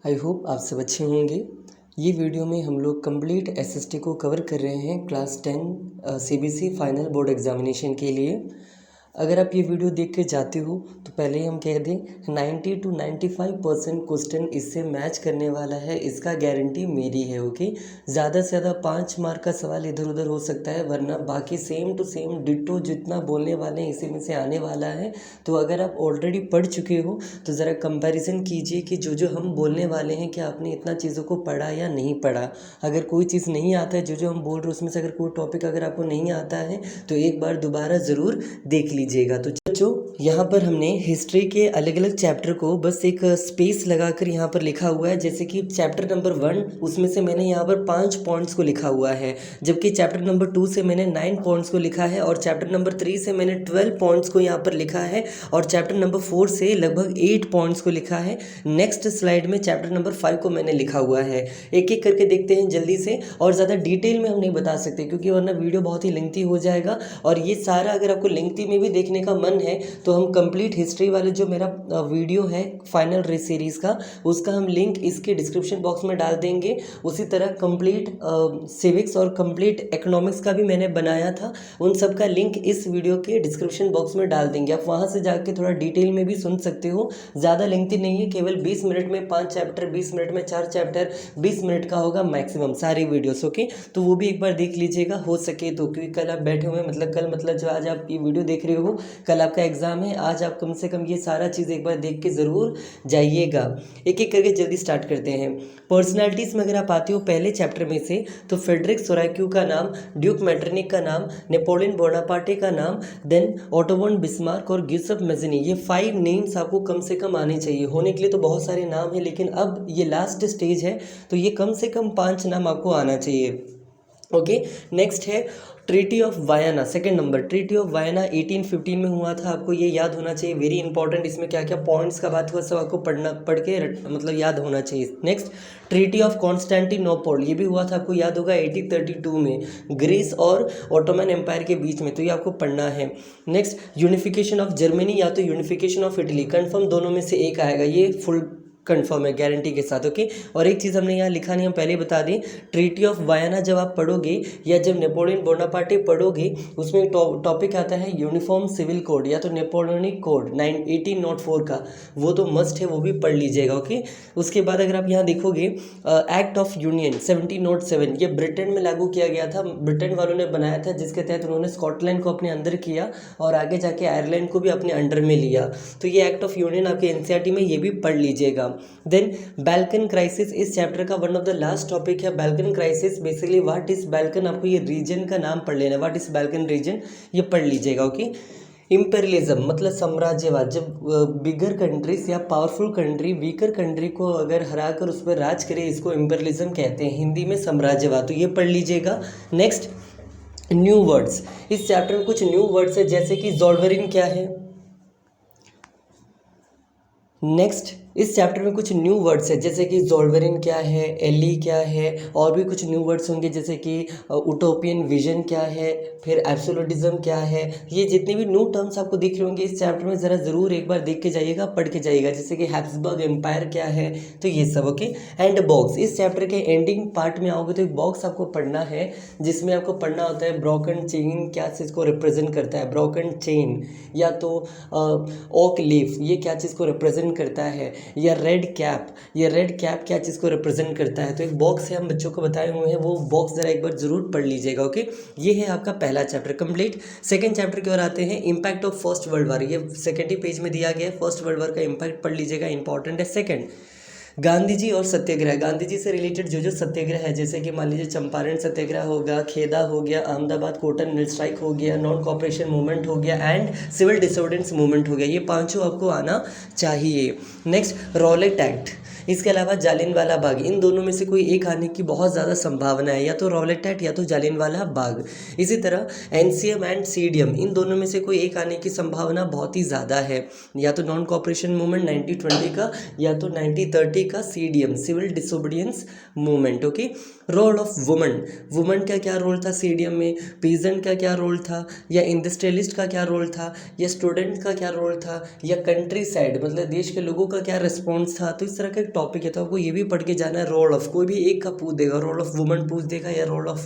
I hope आप सब अच्छे होंगे। ये वीडियो में हम लोग कंप्लीट एसएसटी को कवर कर रहे हैं class 10 CBSE final board examination के लिए। अगर आप ये वीडियो देख के जाते हो तो पहले ही हम कह दें 90 to 95% क्वेश्चन इससे मैच करने वाला है, इसका गारंटी मेरी है। ओके, ज़्यादा से ज़्यादा 5 मार्क का सवाल इधर उधर हो सकता है, वरना बाकी सेम टू सेम डिट्टो जितना बोलने वाले हैं इसी में से आने वाला है। तो अगर आप ऑलरेडी पढ़ चुके हो तो ज़रा कंपैरिजन कीजिए कि जो जो हम बोलने वाले हैं कि आपने इतना चीज़ों को पढ़ा या नहीं पढ़ा। अगर कोई चीज़ नहीं आता है, जो जो हम बोल रहे हैं उसमें से अगर कोई टॉपिक अगर आपको नहीं आता है तो एक बार दोबारा ज़रूर देख लीजिएगा। तो बच्चों, यहाँ पर हमने हिस्ट्री के अलग अलग चैप्टर को बस एक स्पेस लगाकर यहाँ पर लिखा हुआ है। जैसे कि चैप्टर नंबर 1 उसमें से मैंने यहाँ पर 5 पॉइंट्स को लिखा हुआ है, जबकि चैप्टर नंबर 2 से मैंने 9 पॉइंट्स को लिखा है, और चैप्टर नंबर 3 से मैंने 12 पॉइंट्स को यहाँ पर लिखा है, और चैप्टर नंबर 4 से लगभग 8 पॉइंट्स को लिखा है। नेक्स्ट स्लाइड में चैप्टर नंबर 5 को मैंने लिखा हुआ है। एक एक करके देखते हैं जल्दी से, और ज़्यादा डिटेल में हम नहीं बता सकते क्योंकि वरना वीडियो बहुत ही लेंथी हो जाएगा। और ये सारा अगर आपको लेंथी में भी देखने का मन है तो हम कंप्लीट हिस्ट्री वाले जो मेरा वीडियो है फाइनल रे सीरीज़ का, उसका हम लिंक इसके डिस्क्रिप्शन बॉक्स में डाल देंगे। उसी तरह कंप्लीट सिविक्स और कंप्लीट इकोनॉमिक्स का भी मैंने बनाया था, उन सब का लिंक इस वीडियो के डिस्क्रिप्शन बॉक्स में डाल देंगे। आप वहाँ से जाके थोड़ा डिटेल में भी सुन सकते हो। ज़्यादा लेंथी नहीं है, केवल 20 मिनट में 5 चैप्टर, 20 मिनट में 4 चैप्टर, 20 मिनट का होगा मैक्सिमम सारी वीडियोस। ओके, तो वो भी एक बार देख लीजिएगा हो सके तो, क्योंकि कल आप बैठे हुए मतलब कल मतलब जो आज आप ये वीडियो देख रहे हो कल आपका एग्ज़ाम है। आज आप कम से कम ये सारा चीज़ एक बार देख के ज़रूर जाइएगा। एक एक करके जल्दी स्टार्ट करते हैं। पर्सनालिटीज़ में अगर आप आते हो पहले चैप्टर में से, तो फ्रेडरिक सोराक्यू का नाम, ड्यूक मेटरनिक का नाम, नेपोलियन बोनापार्टे का नाम, देन ओटो वॉन बिस्मार्क और गियुसेप मैज़नी, ये 5 नेम्स आपको कम से कम आने चाहिए। होने के लिए तो बहुत सारे नाम हैं, लेकिन अब ये लास्ट स्टेज है तो ये कम से कम 5 नाम आपको आना चाहिए। ओके, नेक्स्ट है treaty of Vienna, second number. Treaty of Vienna 1815 में हुआ था, आपको ये याद होना चाहिए, वेरी इंपॉर्टेंट। इसमें क्या क्या पॉइंट्स का बात हुआ सब आपको पढ़ के मतलब याद होना चाहिए। नेक्स्ट, ट्रीटी ऑफ कॉन्स्टेंटिनोपल, ये भी हुआ था, आपको याद होगा 1832 में, ग्रीस और ऑटोमन एम्पायर के बीच में, तो ये आपको पढ़ना है। नेक्स्ट, यूनिफिकेशन ऑफ जर्मनी या तो यूनिफिकेशन ऑफ इटली, कन्फर्म दोनों में से एक आएगा, ये फुल कंफर्म है गारंटी के साथ। ओके, और एक चीज़ हमने यहाँ लिखा नहीं, हम पहले बता दें, ट्रीटी ऑफ वायना जब आप पढ़ोगे या जब नेपोलियन बोनापार्टे पढ़ोगे, उसमें टॉपिक आता है यूनिफॉर्म सिविल कोड या तो नेपोलियनिक कोड 1804 का, वो तो मस्ट है, वो भी पढ़ लीजिएगा। ओके, उसके बाद अगर आप यहाँ देखोगे एक्ट ऑफ यूनियन 1707, ये ब्रिटेन में लागू किया गया था, ब्रिटेन वालों ने बनाया था, जिसके तहत उन्होंने स्कॉटलैंड को अपने अंदर किया और आगे जाके आयरलैंड को भी अपने अंडर में लिया। तो ये एक्ट ऑफ यूनियन आपके एनसीईआरटी में ये भी पढ़ लीजिएगा। देन बैल्कन क्राइसिस, इस चैप्टर का one of the last topic है बैल्कन क्राइसिस। बेसिकली व्हाट इज बैल्कन, आपको ये रीजन का नाम पढ़ लेना, व्हाट इज बैल्कन रीजन, ये पढ़ लीजिएगा। ओके, इम्पेरियलिज्म मतलब साम्राज्यवाद, जब बिगर कंट्रीज या पावरफुल कंट्री वीकर कंट्री को अगर हराकर उस पर राज करे, इसको इम्पेरियलिज्म कहते हैं, हिंदी में साम्राज्यवाद, तो ये पढ़ लीजिएगा। नेक्स्ट, न्यू वर्ड्स, इस चैप्टर में कुछ न्यू वर्ड्स है, जैसे कि ज़ोल्वेरिन क्या है। नेक्स्ट, इस चैप्टर में कुछ न्यू वर्ड्स है, जैसे कि ज़ोल्वेरिन क्या है, एली क्या है, और भी कुछ न्यू वर्ड्स होंगे, जैसे कि उटोपियन विजन क्या है, फिर एब्सोल्यूटिज्म क्या है। ये जितने भी न्यू टर्म्स आपको दिख रहे होंगे इस चैप्टर में, ज़रा ज़रूर एक बार देख के जाइएगा, पढ़ के जाइएगा। जैसे कि हैब्सबर्ग एम्पायर क्या है, तो ये सब। ओके, एंड बॉक्स, इस चैप्टर के एंडिंग पार्ट में आओगे तो एक बॉक्स आपको पढ़ना है, जिसमें आपको पढ़ना होता है ब्रोकन चेन क्या चीज़ को रिप्रेजेंट करता है, ब्रोकन चेन या तो ओक लीफ, ये क्या चीज़ को रिप्रेजेंट करता है, या रेड कैप, ये रेड कैप क्या चीज़ को रिप्रेजेंट करता है। तो एक बॉक्स है, हम बच्चों को बताए हुए हैं, वो बॉक्स ज़रा एक बार ज़रूर पढ़ लीजिएगा। ओके, ये है आपका पहला चैप्टर कंप्लीट। सेकंड चैप्टर की ओर आते हैं, impact of first world war, ये सेकंड ही पेज में दिया गया है, फर्स्ट वर्ल्ड वॉर का इम्पैक्ट पढ़ लीजिएगा, इंपॉर्टेंट है। सेकंड, गांधी जी और सत्याग्रह, गांधी जी से रिलेटेड जो जो सत्याग्रह है, जैसे कि मान लीजिए चंपारण सत्याग्रह होगा, खेदा हो गया, अहमदाबाद कॉटन मिल स्ट्राइक हो गया, नॉन कॉपरेशन मूवमेंट हो गया, एंड सिविल डिसोबीडियंस मूवमेंट हो गया, ये पांचों आपको आना चाहिए। नेक्स्ट, रॉलेट एक्ट, इसके अलावा जालियनवाला बाग, इन दोनों में से कोई एक आने की बहुत ज़्यादा संभावना है, या तो रॉलेट एक्ट या तो जालियनवाला बाग। इसी तरह एनसीएम एंड सीडीएम, इन दोनों में से कोई एक आने की संभावना बहुत ही ज़्यादा है, या तो नॉन कॉपरेशन मूवमेंट 1920 का, या तो 1930 का CDM, civil disobedience movement. Okay, role of woman, woman का क्या रोल था सीडीएम में, पीजेंट का क्या रोल था, या इंडस्ट्रियलिस्ट का क्या रोल था, या स्टूडेंट का क्या रोल था, या कंट्री साइड मतलब देश के लोगों का क्या रिस्पॉन्स था। तो इस तरह का एक टॉपिक है तो आपको ये भी पढ़ के जाना है। रोल ऑफ, कोई भी एक का पूछ देगा, रोल ऑफ वुमन पूछ देगा, या रोल ऑफ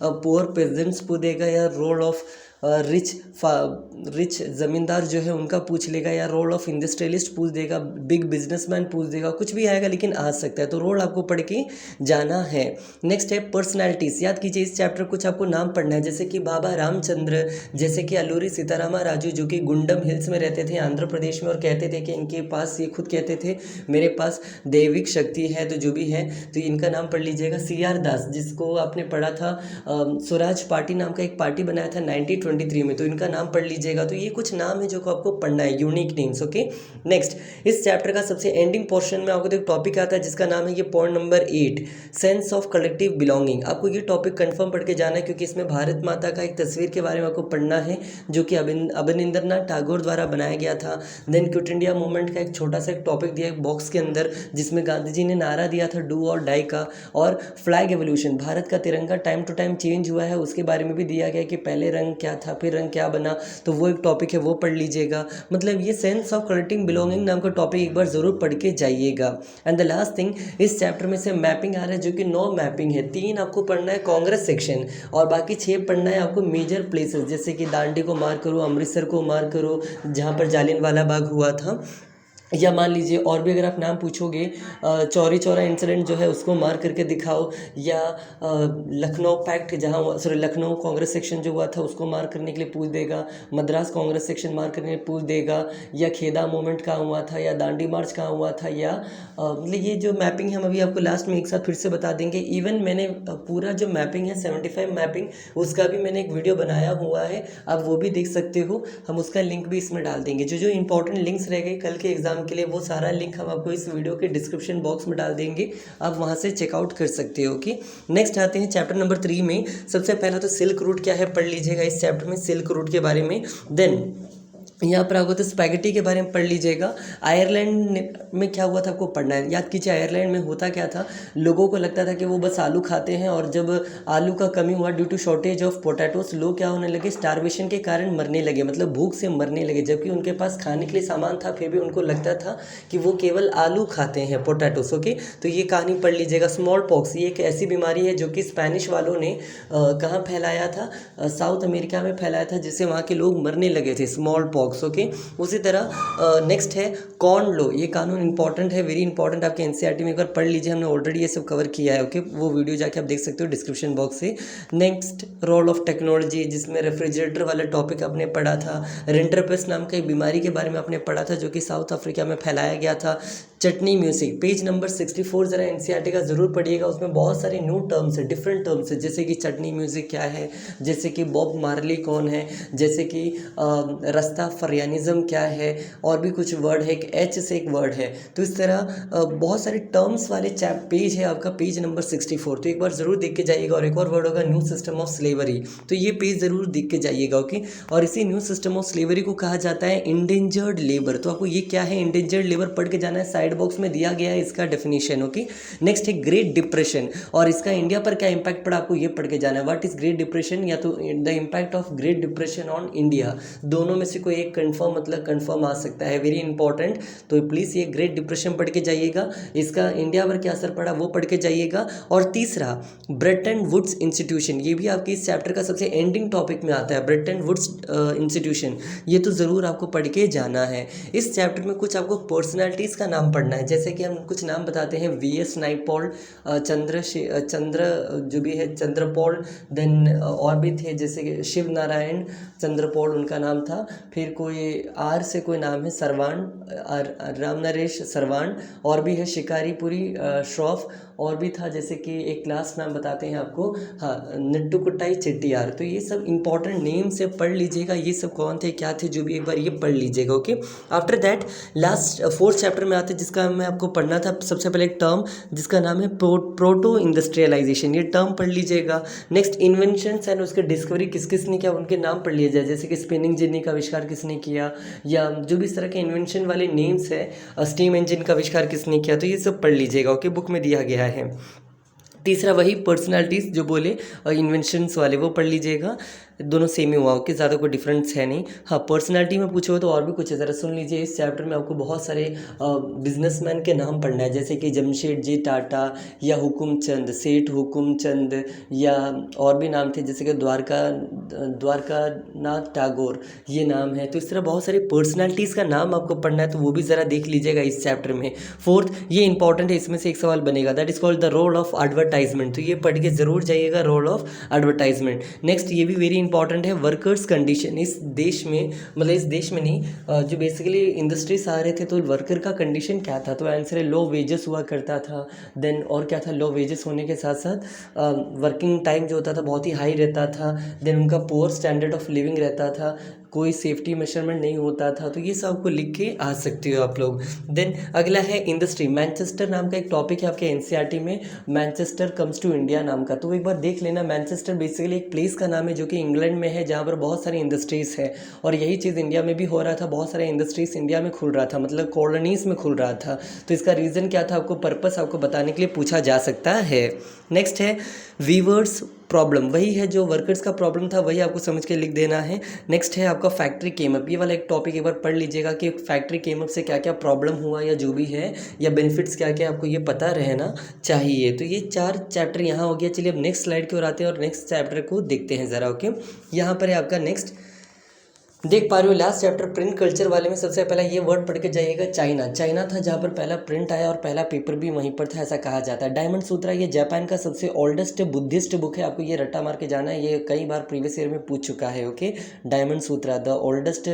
पुअर पेजेंट्स पूछ देगा, या रोल ऑफ रिच ज़मींदार जो है उनका पूछ लेगा, या रोल ऑफ इंडस्ट्रियलिस्ट पूछ देगा, बिग बिजनेसमैन पूछ देगा, कुछ भी आएगा लेकिन आ सकता है। तो रोल आपको पढ़ के जाना है। नेक्स्ट है पर्सनैलिटीज़। याद कीजिए इस चैप्टर कुछ आपको नाम पढ़ना है, जैसे कि बाबा रामचंद्र, जैसे कि अल्लूरी सीतारामा राजू जो कि गुंडम हिल्स में रहते थे आंध्र प्रदेश में, और कहते थे कि इनके पास, ये खुद कहते थे मेरे पास दैविक शक्ति है, तो जो भी है तो इनका नाम पढ़ लीजिएगा। CR दास, जिसको आपने पढ़ा था स्वराज पार्टी नाम का एक पार्टी बनाया था 1923 में, तो इनका नाम पढ़ लीजिएगा। तो ये कुछ नाम है जो को आपको पढ़ना है, यूनिक नेम्स। ओके, नेक्स्ट इस चैप्टर का सबसे एंडिंग पोर्शन में आपको एक टॉपिक आता है जिसका नाम है, ये point number 8, sense of collective belonging. आपको ये टॉपिक कंफर्म पढ़ के जाना है, क्योंकि इसमें भारत माता का एक तस्वीर के बारे में आपको पढ़ना है जो कि अवनींद्रनाथ टैगोर द्वारा बनाया गया था। देन क्विट इंडिया मूवमेंट का एक छोटा सा एक टॉपिक दिया एक बॉक्स के अंदर, जिसमें गांधी जी ने नारा दिया था डू और डाई का। और फ्लैग एवोल्यूशन, भारत का तिरंगा टाइम टू टाइम चेंज हुआ है, उसके बारे में भी दिया गया कि पहले रंग क्या था, फिर रंग क्या बना, तो वो एक टॉपिक है, वो पढ़ लीजिएगा। मतलब ये सेंस ऑफ कलेक्टिव बिलोंगिंग नाम का टॉपिक एक बार ज़रूर पढ़ के जाइएगा। एंड द लास्ट थिंग, इस चैप्टर में से मैपिंग आ रहा है जो कि 9 मैपिंग है। 3 आपको पढ़ना है कांग्रेस सेक्शन, और बाकी 6 पढ़ना है आपको मेजर प्लेसेस, जैसे कि दांडी को मार करो, अमृतसर को मार करो जहाँ पर जालियनवाला बाग हुआ था, या मान लीजिए और भी अगर आप नाम पूछोगे, चौरी चौरा इंसिडेंट जो है उसको मार करके दिखाओ, या लखनऊ पैक्ट जहाँ हुआ, सॉरी लखनऊ कांग्रेस सेक्शन जो हुआ था उसको मार करने के लिए पूछ देगा, मद्रास कांग्रेस सेक्शन मार करने के लिए पूछ देगा, या खेदा मूवमेंट कहाँ हुआ था, या दांडी मार्च कहाँ हुआ था, या मतलब ये जो मैपिंग हम अभी आपको लास्ट में एक साथ फिर से बता देंगे। इवन मैंने पूरा जो मैपिंग है 75 मैपिंग, उसका भी मैंने एक वीडियो बनाया हुआ है, आप वो भी देख सकते हो, हम उसका लिंक भी इसमें डाल देंगे। जो जो इंपॉर्टेंट लिंक्स रह गए कल के एग्जाम के लिए, वो सारा लिंक हम आपको इस वीडियो के डिस्क्रिप्शन बॉक्स में डाल देंगे, आप वहां से चेकआउट कर सकते हो। कि नेक्स्ट आते हैं चैप्टर नंबर 3 में। सबसे पहला तो सिल्क रूट क्या है पढ़ लीजिएगा इस चैप्टर में, सिल्क रूट के बारे में। देन यहाँ पर आपको तो स्पैगेटी के बारे में पढ़ लीजिएगा। आयरलैंड में क्या हुआ था आपको पढ़ना है। याद कीजिए आयरलैंड में होता क्या था, लोगों को लगता था कि वो बस आलू खाते हैं, और जब आलू का कमी हुआ due to shortage of potatoes, लोग क्या होने लगे, स्टारवेशन के कारण मरने लगे, मतलब भूख से मरने लगे, जबकि उनके पास खाने के लिए सामान था, फिर भी उनको लगता था कि वो केवल आलू खाते हैं, पोटैटोस। ओके, तो ये कहानी पढ़ लीजिएगा। स्मॉल पॉक्स, ये एक ऐसी बीमारी है जो कि स्पेनिश वालों ने कहाँ फैलाया था, साउथ अमेरिका में फैलाया था, जिससे वहाँ के लोग मरने लगे थे, स्मॉल पॉक्स। ओके, उसी तरह नेक्स्ट है कॉर्न लॉ। ये कानून इंपॉर्टेंट है, वेरी इंपॉर्टेंट, आपके एनसीईआरटी में एक बार पढ़ लीजिए, हमने ऑलरेडी ये सब कवर किया है। ओके, वो वीडियो जाके आप देख सकते हो डिस्क्रिप्शन बॉक्स से। नेक्स्ट रोल ऑफ टेक्नोलॉजी, जिसमें रेफ्रिजरेटर वाला टॉपिक आपने पढ़ा था। रिंटरपेस्ट नाम की बीमारी के बारे में आपने पढ़ा था जो कि साउथ अफ्रीका में फैलाया गया था। चटनी म्यूजिक, पेज नंबर 64 ज़रा एनसीईआरटी का ज़रूर पढ़िएगा, उसमें बहुत सारे न्यू टर्म्स है, डिफरेंट टर्म्स है, जैसे कि चटनी म्यूजिक क्या है, जैसे कि बॉब मार्ली कौन है, जैसे कि रास्ता फरियानिज़म क्या है, और भी कुछ वर्ड है, एक एच से एक वर्ड है। तो इस तरह बहुत सारे टर्म्स वाले पेज है आपका, पेज नंबर 64, तो एक बार ज़रूर देख के जाइएगा। और एक और वर्ड होगा न्यू सिस्टम ऑफ स्लेवरी, तो ये पेज ज़रूर देख के जाइएगा। ओके, और इसी न्यू सिस्टम ऑफ स्लेवरी को कहा जाता है इंडेंजर्ड लेबर। तो आपको ये क्या है इंडेंजर्ड लेबर पढ़ के जाना है, साइड बॉक्स में दिया गया है इसका डेफिनेशन। ओके, नेक्स्ट है ग्रेट डिप्रेशन, और इसका इंडिया पर क्या इंपैक्ट पड़ा आपको ये पढ़ के जाना है। व्हाट इज ग्रेट डिप्रेशन, या तो the impact of great depression on India, दोनों में से कोई एक कंफर्म मतलब कंफर्म आ सकता है, वेरी इंपॉर्टेंट। तो प्लीज़ ये ग्रेट डिप्रेशन पढ़ के जाइएगा, इसका इंडिया पर क्या असर पड़ा वो पढ़ के जाइएगा। और तीसरा ब्रेटन वुड्स इंस्टीट्यूशन, ये भी आपके इस चैप्टर का सबसे एंडिंग टॉपिक में आता है, ब्रेटन वुड्स इंस्टीट्यूशन, ये तो ज़रूर आपको पढ़ के जाना है। इस चैप्टर में कुछ आपको पर्सनैलिटीज़ का नाम पढ़ना है, जैसे कि हम कुछ नाम बताते हैं, VS नाइपॉल, चंद्र जो भी है चंद्रपॉल, देन और भी थे जैसे कि शिव नारायण चंद्रपॉल उनका नाम था, फिर कोई आर से कोई नाम है सरवान, राम नरेश सरवान, और भी है शिकारीपुरी श्रॉफ, और भी था जैसे कि एक क्लास नाम बताते हैं आपको, हाँ नट्टुकुट्टाई चेट्टियार। तो ये सब इंपॉर्टेंट नेम से पढ़ लीजिएगा, ये सब कौन थे क्या थे जो भी एक बार ये पढ़ लीजिएगा। Okay, after that last 4th chapter में आते हैं जिसका मैं आपको पढ़ना था। सबसे पहले एक टर्म जिसका नाम है प्रोटो इंडस्ट्रियलाइजेशन, ये टर्म पढ़ लीजिएगा। नेक्स्ट इन्वेंशंस एंड उसके डिस्कवरी किस किस ने किया उनके नाम पढ़ लिया जाए, जैसे कि स्पिनिंग जेनी का आविष्कार किसने किया, या जो भी इस तरह के इन्वेंशन वाले नेम्स है, स्टीम इंजन का आविष्कार किसने किया, तो ये सब पढ़ लीजिएगा। ओके, बुक में दिया गया है। तीसरा वही पर्सनालिटीज़ जो बोले इन्वेंशंस वाले, वो पढ़ लीजिएगा। दोनों सेम ही हुआ, ओके, ज़्यादा कोई डिफरेंस है नहीं। हाँ, पर्सनालिटी में पूछो तो और भी कुछ है, ज़रा सुन लीजिए। इस चैप्टर में आपको बहुत सारे बिजनेसमैन के नाम पढ़ना है, जैसे कि जमशेदजी टाटा या हुकुमचंद, सेठ हुकुमचंद, या और भी नाम थे जैसे कि द्वारका नाथ टैगोर, ये नाम है। तो इस तरह बहुत सारी पर्सनालिटीज़ का नाम आपको पढ़ना है, तो वो भी ज़रा देख लीजिएगा इस चैप्टर में। फोर्थ, ये इंपॉर्टेंट है, इसमें से एक सवाल बनेगा, that is called the role of advertisement. तो ये पढ़ के ज़रूर जाइएगा, रोल ऑफ एडवर्टाइजमेंट। नेक्स्ट, ये भी वेरी इंपॉर्टेंट है, वर्कर्स कंडीशन। इस देश में, मतलब इस देश में नहीं, जो बेसिकली इंडस्ट्रीज आ रहे थे तो वर्कर का कंडीशन क्या था, तो आंसर है लो वेजेस हुआ करता था। देन और क्या था, लो वेजेस होने के साथ साथ वर्किंग टाइम जो होता था बहुत ही हाई रहता था। देन उनका पुअर स्टैंडर्ड ऑफ लिविंग रहता था, कोई सेफ्टी मेजरमेंट नहीं होता था। तो ये सब आपको लिख के आ सकते हो आप लोग। देन अगला है इंडस्ट्री। मैनचेस्टर नाम का एक टॉपिक है आपके एनसीईआरटी में, मैनचेस्टर कम्स टू इंडिया नाम का। तो एक बार देख लेना, मैनचेस्टर बेसिकली एक प्लेस का नाम है जो कि इंग्लैंड में है, जहाँ पर बहुत सारी इंडस्ट्रीज़ है। और यही चीज़ इंडिया में भी हो रहा था, बहुत सारे इंडस्ट्रीज़ इंडिया में खुल रहा था, मतलब कॉलोनीज़ में खुल रहा था। तो इसका रीज़न क्या था, आपको पर्पस आपको बताने के लिए पूछा जा सकता है। नेक्स्ट है वीवर्स प्रॉब्लम, वही है जो वर्कर्स का प्रॉब्लम था, वही आपको समझ के लिख देना है। नेक्स्ट है आपका फैक्ट्री केम अप। ये वाला एक टॉपिक एक बार पढ़ लीजिएगा कि फैक्ट्री केम अप से क्या क्या प्रॉब्लम हुआ या जो भी है, या बेनिफिट्स क्या क्या, आपको ये पता रहना चाहिए। तो ये 4 चैप्टर यहाँ हो गया। चलिए अब नेक्स्ट स्लाइड की ओर आते हैं और नेक्स्ट चैप्टर को देखते हैं ज़रा, ओके। यहाँ पर है आपका नेक्स्ट, देख पा रहे हो लास्ट चैप्टर प्रिंट कल्चर वाले में सबसे पहला ये वर्ड पढ़ के जाइएगा, चाइना। चाइना था जहाँ पर पहला प्रिंट आया और पहला पेपर भी वहीं पर था, ऐसा कहा जाता है। डायमंड सूत्रा, ये जापान का सबसे ओल्डेस्ट बुद्धिस्ट बुक है, आपको ये रट्टा मार के जाना है, ये कई बार प्रीवियस ईयर में पूछ चुका है, okay. Diamond Sutra the oldest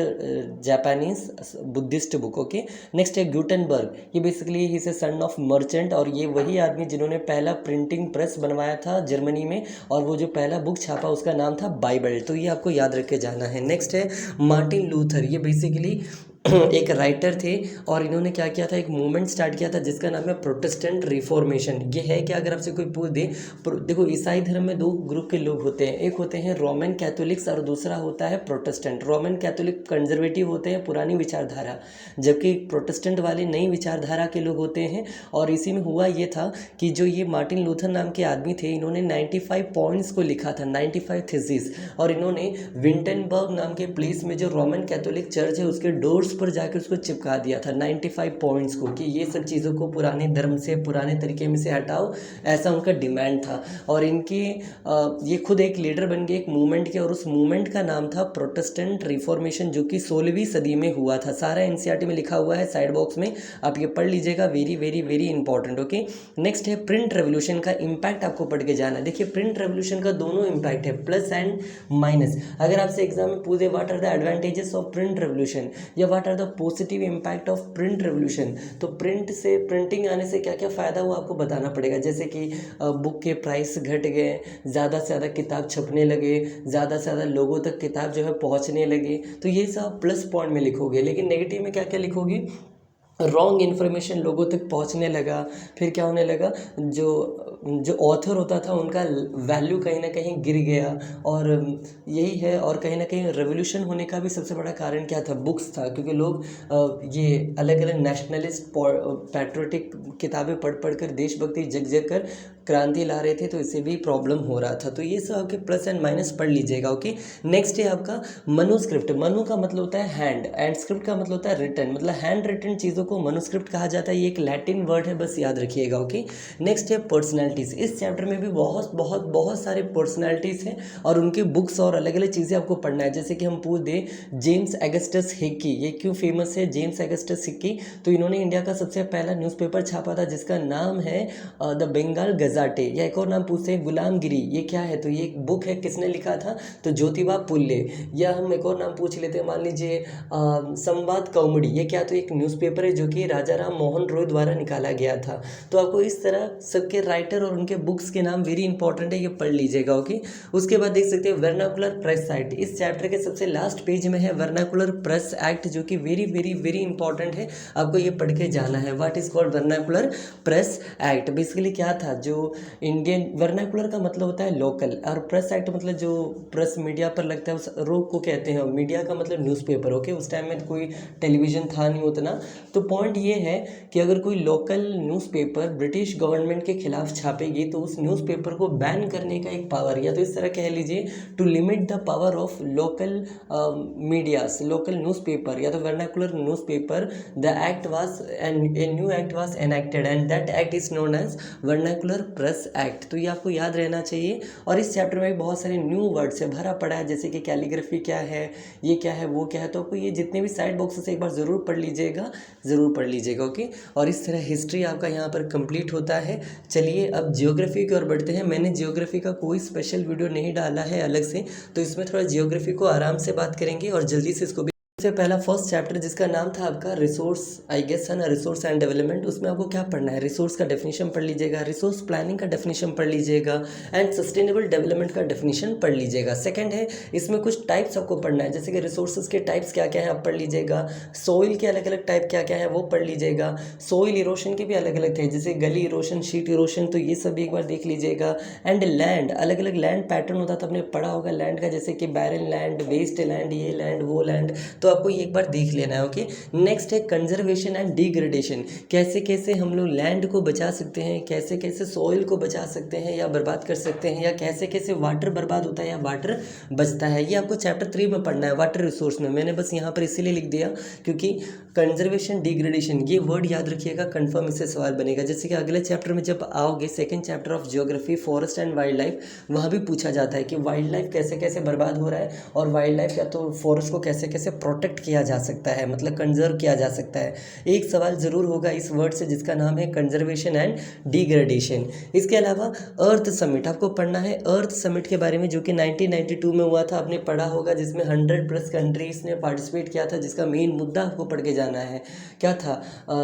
Japanese Buddhist book, okay. Next है ग्यूटेनबर्ग, ये basically he is a son of merchant, और ये वही आदमी जिन्होंने पहला प्रिंटिंग प्रेस बनवाया था जर्मनी में, और वो जो पहला बुक छापा उसका नाम था बाइबल। तो ये आपको याद रख के जाना है। नेक्स्ट है मार्टिन लूथर, ये बेसिकली एक राइटर थे और इन्होंने क्या किया था, एक मूवमेंट स्टार्ट किया था जिसका नाम है प्रोटेस्टेंट रिफॉर्मेशन। ये है कि अगर आपसे कोई पूछ दे, देखो ईसाई धर्म में 2 ग्रुप के लोग होते हैं, एक होते हैं रोमन कैथोलिक्स और दूसरा होता है प्रोटेस्टेंट। रोमन कैथोलिक कंजर्वेटिव होते हैं, पुरानी विचारधारा, जबकि प्रोटेस्टेंट वाले नई विचारधारा के लोग होते हैं। और इसी में हुआ ये था कि जो ये मार्टिन लूथर नाम के आदमी थे, इन्होंने 95 पॉइंट्स को लिखा था, 95 थीसिस, और इन्होंने विंटनबर्ग नाम के प्लेस में जो रोमन कैथोलिक चर्च है उसके डोर्स पर जाकर उसको चिपका दिया था 95 पॉइंट्स को, कि ये सब चीज़ों को पुराने धर्म से, पुराने तरीके में से हटाओ, ऐसा उनका डिमांड था। और इनकी ये खुद एक लीडर बन गए एक मूवमेंट के, और उस मूवमेंट का नाम था प्रोटेस्टेंट रिफॉर्मेशन, जो कि 16वीं सदी में हुआ था। सारा एनसीईआरटी में लिखा हुआ है साइड बॉक्स में, आप ये पढ़ लीजिएगा, very very very important, okay. Next है प्रिंट रेवोल्यूशन का इम्पैक्ट, आपको पढ़ के जाना है। देखिए प्रिंट रेवोल्यूशन का दोनों इम्पैक्ट है, प्लस एंड माइनस। अगर आपसे एग्जाम में पूछे what are the advantages of print revolution या what are the positive impact of print revolution, तो प्रिंटिंग आने से क्या क्या फ़ायदा हुआ आपको बताना पड़ेगा। जैसे कि बुक के प्राइस घट गए, ज़्यादा से ज़्यादा किताब छपने लगे, ज़्यादा से ज़्यादा लोगों तक किताब जो है पहुंचने लगे, तो ये सब प्लस पॉइंट में लिखोगे। लेकिन नेगेटिव में क्या क्या लिखोगे, रॉन्ग इन्फॉर्मेशन लोगों तक पहुंचने लगा, फिर क्या होने लगा, जो ऑथर होता था उनका वैल्यू कहीं ना कहीं गिर गया। और यही है, और कहीं ना कहीं रेवोल्यूशन होने का भी सबसे बड़ा कारण क्या था, बुक्स था, क्योंकि लोग ये अलग अलग नेशनलिस्ट पैट्रियोटिक किताबें पढ़ पढ़ कर, देशभक्ति जग जग कर क्रांति ला रहे थे, तो इससे भी प्रॉब्लम हो रहा था। तो ये सब आपके प्लस एंड माइनस पढ़ लीजिएगा, ओके। नेक्स्ट है आपका मनुस्क्रिप्ट। मनु का मतलब होता है हैंड, एंड स्क्रिप्ट का मतलब होता है रिटन, मतलब हैंड रिटन चीज़ों को मनुस्क्रिप्ट कहा जाता है। ये एक लैटिन वर्ड है, बस याद रखिएगा, ओके। नेक्स्ट है पर्सनैलिटीज़। इस चैप्टर में भी बहुत बहुत बहुत सारे पर्सनैलिटीज़ हैं और उनकी बुक्स और अलग अलग चीज़ें आपको पढ़ना है। जैसे कि हम पूछ दें जेम्स अगस्टस हिक्की, ये क्यों फेमस है जेम्स अगस्टस हिक्की, तो इन्होंने इंडिया का सबसे पहला न्यूज़पेपर छापा था जिसका नाम है द बंगाल गजाटे। या एक और नाम पूछते हैं गुलामगिरी, ये क्या है, तो ये एक बुक है, किसने लिखा था, तो ज्योतिबा फुले। या हम एक और नाम पूछ लेते हैं, मान लीजिए संवाद कौमुदी, ये क्या, तो एक न्यूज़पेपर है जो कि राजा राम मोहन रॉय द्वारा निकाला गया था। तो आपको इस तरह सबके राइटर और उनके बुक्स के नाम वेरी इंपॉर्टेंट है, ये पढ़ लीजिएगा, ओके। उसके बाद देख सकते हैं वर्नाकुलर प्रेस एक्ट। इस चैप्टर के सबसे लास्ट पेज में है वर्नाकुलर प्रेस एक्ट, जो कि वेरी वेरी वेरी इंपॉर्टेंट है, आपको ये पढ़ के जाना है। What is called vernacular press act, basically क्या था, जो इंडियन, वर्नाकुलर का मतलब होता है लोकल, और प्रेस एक्ट मतलब जो प्रेस मीडिया पर लगता है उस रोक को कहते हैं। मीडिया का मतलब न्यूज़पेपर, ओके। उस टाइम में कोई टेलीविज़न था नहीं उतना, तो पॉइंट ये है कि अगर कोई लोकल न्यूज़पेपर ब्रिटिश गवर्नमेंट के खिलाफ छापेगी तो उस न्यूज़पेपर को बैन करने का एक पावर, या तो इस तरह कह लीजिए to limit the power of local medias, local newspaper या तो vernacular newspaper, the act was a new act was enacted and that act is known as vernacular press act. तो ये आपको याद रहना चाहिए। और इस चैप्टर में बहुत सारे न्यू वर्ड से भरा पड़ा है, जैसे कि कैलीग्राफी क्या है, ये क्या है, वो क्या है। तो आपको ये जितने भी साइड बॉक्सेस एक बार ज़रूर पढ़ लीजिएगा, ज़रूर पढ़ लीजिएगा। ओके, और इस तरह हिस्ट्री आपका यहाँ पर कंप्लीट होता है। चलिए अब जियोग्राफी की ओर बढ़ते हैं। मैंने जियोग्राफी का कोई स्पेशल वीडियो नहीं डाला है अलग से, तो इसमें थोड़ा जियोग्राफी को आराम से बात करेंगे और जल्दी से इसको भी। सबसे पहला फर्स्ट चैप्टर जिसका नाम था आपका रिसोर्स, आई गेस है ना, रिसोर्स एंड डेवलपमेंट। उसमें आपको क्या पढ़ना है, रिसोर्स का डेफिनेशन पढ़ लीजिएगा, रिसोर्स प्लानिंग का डेफिनेशन पढ़ लीजिएगा एंड सस्टेनेबल डेवलपमेंट का डेफिनेशन पढ़ लीजिएगा। सेकंड है इसमें कुछ टाइप्स आपको पढ़ना है, जैसे कि रिसोर्सेज के टाइप्स क्या क्या है आप पढ़ लीजिएगा, सोइल के अलग अलग टाइप क्या क्या है वो पढ़ लीजिएगा, सोइल इरोशन के भी अलग अलग थे जैसे गली इरोशन, शीट इरोशन, तो ये सब एक बार देख लीजिएगा। एंड लैंड, अलग अलग लैंड पैटर्न होता था, आपने पढ़ा होगा लैंड का, जैसे कि बैरन लैंड, वेस्ट लैंड, ये लैंड, वो लैंड, तो आपको ये एक बार देख लेना है। ओके, नेक्स्ट है कंजर्वेशन एंड डिग्रेडेशन, कैसे कैसे हम लोग लैंड को बचा सकते हैं, कैसे कैसे सॉइल को बचा सकते हैं या बर्बाद कर सकते हैं, या कैसे कैसे वाटर बर्बाद होता है या वाटर बचता है। ये आपको चैप्टर 3 में पढ़ना है, वाटर रिसोर्स में। मैंने बस यहाँ पर इसीलिए लिख दिया क्योंकि कंजर्वेशन डिग्रेडेशन ये वर्ड याद रखिएगा, कन्फर्म इससे सवाल बनेगा। जैसे कि अगले चैप्टर में जब आओगे, second chapter of geography, forest and wild life, वहाँ भी पूछा जाता है कि वाइल्ड लाइफ कैसे कैसे बर्बाद हो रहा है और वाइल्ड लाइफ या तो फॉरेस्ट को कैसे कैसे प्रोटेक्ट किया जा सकता है, मतलब कंजर्व किया जा सकता है। एक सवाल जरूर होगा इस वर्ड से जिसका नाम है कंजर्वेशन एंड डिग्रेडेशन। इसके अलावा अर्थ समिट आपको पढ़ना है, अर्थ समिट के बारे में जो कि 1992 में हुआ था, आपने पढ़ा होगा, जिसमें 100+ कंट्रीज ने पार्टिसिपेट किया था, जिसका मेन मुद्दा आपको पढ़ के जाना है क्या था,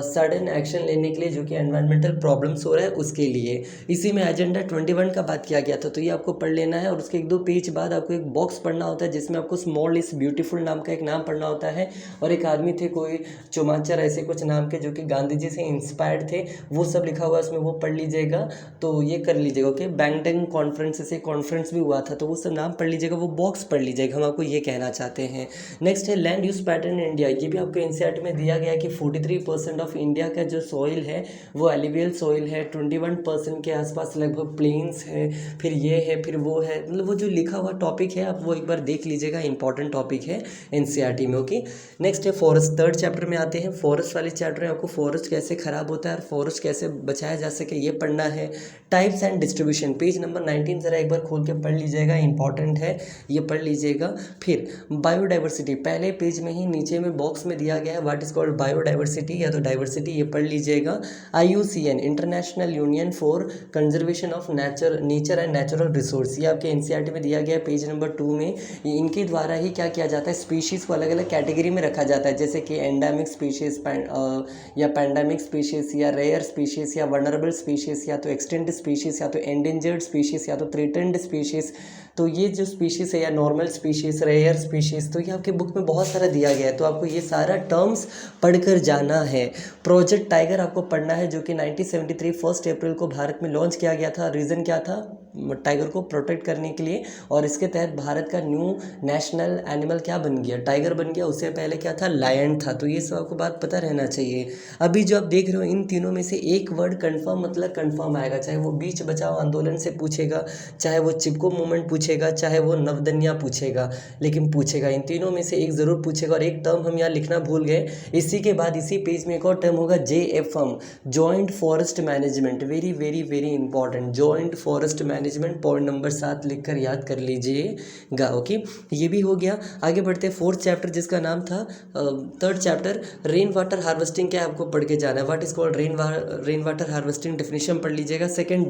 सडन एक्शन लेने के लिए जो कि एनवायरमेंटल प्रॉब्लम्स हो रहा है उसके लिए। इसी में एजेंडा 21 का बात किया गया था, तो ये आपको पढ़ लेना है। और उसके 1-2 पेज बाद आपको एक बॉक्स पढ़ना होता है जिसमें आपको स्मॉल इज ब्यूटीफुल नाम का एक नाम पढ़ना होता है, और एक आदमी थे कोई चुमाचर ऐसे कुछ नाम के जो कि गांधी जी से इंस्पायर्ड थे, वो सब लिखा हुआ है उसमें, वो पढ़ लीजिएगा। तो ये कर लीजिएगा। ओके, बैंगटन कॉन्फ्रेंस से कॉन्फ्रेंस भी हुआ था, तो वो सब नाम पढ़ लीजिएगा, वो बॉक्स पढ़ लीजिएगा, हम आपको ये कहना चाहते हैं। नेक्स्ट है land use pattern in India, ये भी आपको एनसीईआरटी में दिया गया है कि 43% ऑफ इंडिया का जो सॉइल है वो एलिवियल सॉइल है, 21% के आसपास लगभग प्लेन्स है, फिर ये है, फिर वो है, मतलब वो जो लिखा हुआ टॉपिक है आप वो एक बार देख लीजिएगा, इंपॉर्टेंट टॉपिक है एनसीईआरटी में। ओके, नेक्स्ट है फॉरेस्ट, थर्ड चैप्टर में आते हैं। फॉरेस्ट वाले चैप्टर में आपको फॉरेस्ट कैसे खराब होता है और फॉरेस्ट कैसे बचाया जा सके ये पढ़ना है। Types and distribution, page number 19 जरा एक बार खोल के पढ़ लीजिएगा, इंपॉर्टेंट है, ये पढ़ लीजिएगा। फिर बायोडाइवर्सिटी, पहले पेज में ही नीचे में बॉक्स में दिया गया है व्हाट इज कॉल्ड बायोडाइवर्सिटी या तो डाइवर्सिटी, ये पढ़ लीजिएगा। IUCN, international union for conservation of nature and natural resource, ये आपके एनसीईआरटी में दिया गया है पेज नंबर 2 में। इनके द्वारा ही क्या किया जाता है, स्पीशीज़ को अलग अलग कैटेगरी में रखा जाता है, जैसे कि एंडेमिक स्पीशीज़ या पैंडेमिक स्पीशीज़ या रेयर स्पीशीज़ या वनरेबल स्पीशीज़ या तो एक्सटेंड स्पीशीज़ या तो एंडेंजर्ड स्पीशीज़ या तो थ्रेटन्ड स्पीशीज़। तो ये जो स्पीशीज़ है या नॉर्मल स्पीशीज़, रेयर स्पीशीज़, तो ये आपके बुक में बहुत सारा दिया गया है, तो आपको ये सारा टर्म्स पढ़कर जाना है। प्रोजेक्ट टाइगर आपको पढ़ना है जो कि 1973 1 अप्रैल को भारत में लॉन्च किया गया था। रीज़न क्या था, टाइगर को प्रोटेक्ट करने के लिए, और इसके तहत भारत का न्यू नेशनल एनिमल क्या बन गया, टाइगर बन गया। उससे पहले क्या था, लायन था। तो ये सब आपको बात पता रहना चाहिए। अभी जो आप देख रहे हो इन तीनों में से एक वर्ड कंफर्म मतलब कंफर्म आएगा, चाहे वो बीच बचाओ आंदोलन से पूछेगा, चाहे वो चिपको मूवमेंट पूछेगा, चाहे वो नवदन्या पूछेगा, लेकिन पूछेगा, इन तीनों में से एक ज़रूर पूछेगा। और एक टर्म हम यहाँ लिखना भूल गए, इसी के बाद इसी पेज में एक और टर्म होगा JFM, joint forest management, very very very important, joint forest management, point number 7 लिखकर याद कर लीजिएगा। ओके, ये भी हो गया। आगे बढ़ते हैं फोर्थ चैप्टर जिसका नाम था, third chapter rain water harvesting, क्या आपको पढ़ के जाना है, what is called rain water harvesting, definition पढ़ लीजिएगा। सेकंड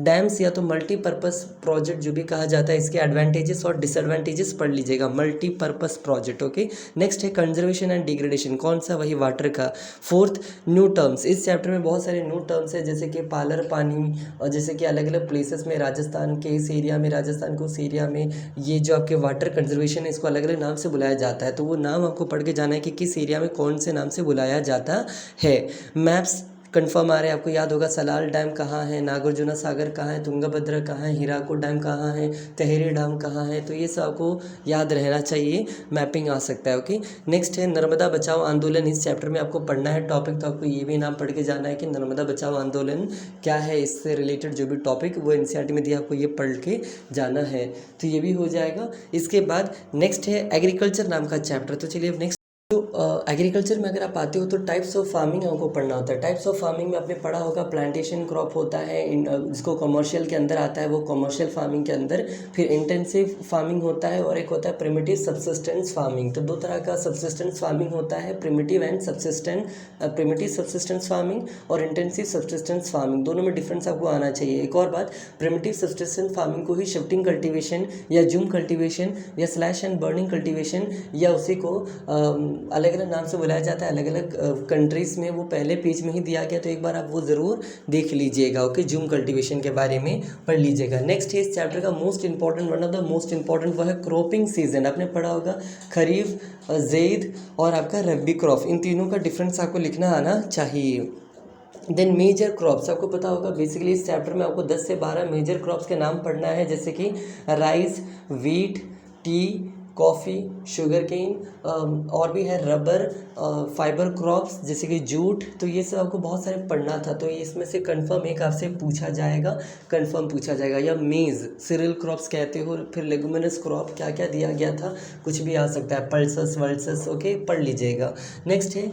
डैम्स या तो मल्टीपर्पस प्रोजेक्ट जो भी कहा जाता है, इसके एडवांटेजेस और डिसएडवांटेजेस पढ़ लीजिएगा, मल्टीपर्पस प्रोजेक्ट। ओके, नेक्स्ट है कंजर्वेशन एंड डिग्रेडेशन, कौन सा, वही वाटर का। फोर्थ न्यू टर्म्स, इस चैप्टर में बहुत सारे न्यू टर्म्स है, जैसे कि पालर पानी, और जैसे कि अलग अलग प्लेसेस में, राजस्थान के इस एरिया में, राजस्थान को उस एरिया में, ये जो आपके वाटर कंजर्वेशन है इसको अलग अलग नाम से बुलाया जाता है, तो वो नाम आपको पढ़ के जाना है कि किस एरिया में कौन से नाम से बुलाया जाता है। मैप्स कंफर्म आ रहे हैं, आपको याद होगा सलाल डैम कहाँ है, नागार्जुना सागर कहाँ है, तुंगभद्रा कहाँ है, हीराकुड डैम कहाँ है, तहेरी डैम कहाँ है, तो ये सब आपको याद रहना चाहिए, मैपिंग आ सकता है। ओके, नेक्स्ट है नर्मदा बचाओ आंदोलन। इस चैप्टर में आपको पढ़ना है टॉपिक, तो आपको ये भी नाम पढ़ के जाना है कि नर्मदा बचाओ आंदोलन क्या है, इससे रिलेटेड जो भी टॉपिक वो एनसीईआरटी में दिया आपको ये पढ़ के जाना है, तो ये भी हो जाएगा। इसके बाद नेक्स्ट है एग्रीकल्चर नाम का चैप्टर। तो चलिए अब नेक्स्ट, तो एग्रीकल्चर में अगर आप आते हो तो टाइप्स ऑफ फार्मिंग हमको पढ़ना होता है। टाइप्स ऑफ फार्मिंग में आपने पढ़ा होगा प्लांटेशन क्रॉप होता है, जिसको कमर्शियल के अंदर आता है, वो कमर्शियल फार्मिंग के अंदर, फिर इंटेंसिव फार्मिंग होता है और एक होता है प्रिमिटिव सब्सिस्टेंस फार्मिंग। तो दो तरह का सब्सिस्टेंस फार्मिंग होता है, प्रिमिटिव सब्सिस्टेंस फार्मिंग और इंटेंसिव सब्सिस्टेंस फार्मिंग, दोनों में डिफरेंस आपको आना चाहिए। एक और बात, प्रिमिटिव सब्सिस्टेंस फार्मिंग को ही शिफ्टिंग कल्टीवेशन या जूम कल्टीवेशन या स्लैश एंड बर्निंग कल्टीवेशन या उसी को अलग अलग नाम से बुलाया जाता है, अलग अलग कंट्रीज़ में वो पहले पेज में ही दिया गया, तो एक बार आप वो ज़रूर देख लीजिएगा। ओके, जूम कल्टीवेशन के बारे में पढ़ लीजिएगा। नेक्स्ट है इस चैप्टर का most important, one of the most important, वो है क्रॉपिंग सीजन। आपने पढ़ा होगा खरीफ, ज़ैद और आपका रबी क्रॉप, इन तीनों का डिफरेंस आपको लिखना आना चाहिए। देन मेजर क्रॉप्स, आपको पता होगा बेसिकली इस चैप्टर में आपको 10 से 12 मेजर क्रॉप्स के नाम पढ़ना है, जैसे कि rice, wheat, tea, coffee, sugar cane, और भी है रबर, फाइबर क्रॉप्स जैसे कि जूट, तो ये सब आपको बहुत सारे पढ़ना था, तो इसमें से कंफर्म एक आपसे पूछा जाएगा। या मेज़, सीरियल क्रॉप्स कहते हो, फिर लेगुमिनस क्रॉप, क्या क्या दिया गया था, कुछ भी आ सकता है, पल्सस वर्ल्सस। ओके, पढ़ लीजिएगा। नेक्स्ट है